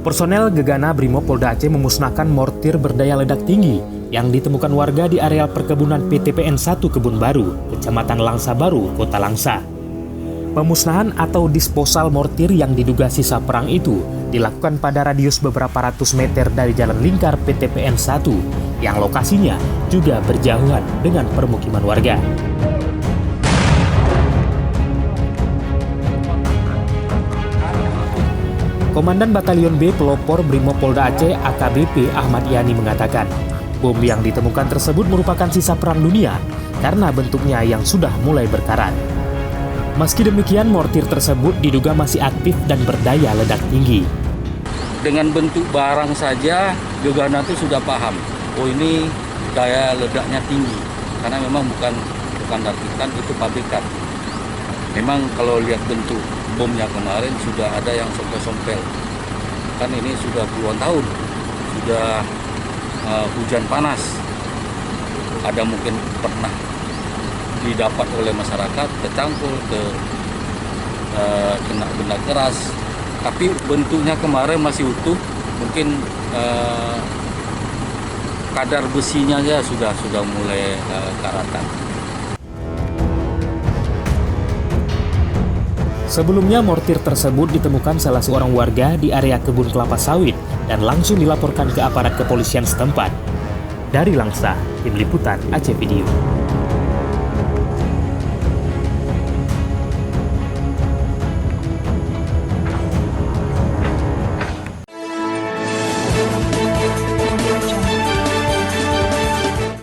Personel Gegana Brimopolda Aceh memusnahkan mortir berdaya ledak tinggi yang ditemukan warga di areal perkebunan PTPN 1 Kebun Baru, Kecamatan Langsa Baru, Kota Langsa. Pemusnahan atau disposal mortir yang diduga sisa perang itu dilakukan pada radius beberapa ratus meter dari jalan lingkar PTPN 1 yang lokasinya juga berjauhan dengan permukiman warga. Komandan Batalion B Pelopor Brimopolda Aceh AKBP Ahmad Yani mengatakan, bom yang ditemukan tersebut merupakan sisa perang dunia karena bentuknya yang sudah mulai berkarat. Meski demikian, mortir tersebut diduga masih aktif dan berdaya ledak tinggi. Dengan bentuk barang saja, Gegana itu sudah paham, oh ini daya ledaknya tinggi, karena memang bukan dartikan, itu pabrikan. Memang kalau lihat bentuk bomnya kemarin sudah ada yang sompel-sompel. Kan ini sudah puluhan tahun, sudah hujan panas. Ada mungkin pernah didapat oleh masyarakat, kecangkul, kena benda keras. Tapi bentuknya kemarin masih utuh, mungkin kadar besinya ya sudah mulai karatan. Sebelumnya mortir tersebut ditemukan salah seorang warga di area kebun kelapa sawit dan langsung dilaporkan ke aparat kepolisian setempat. Dari Langsa, Tim Liputan Aceh Video.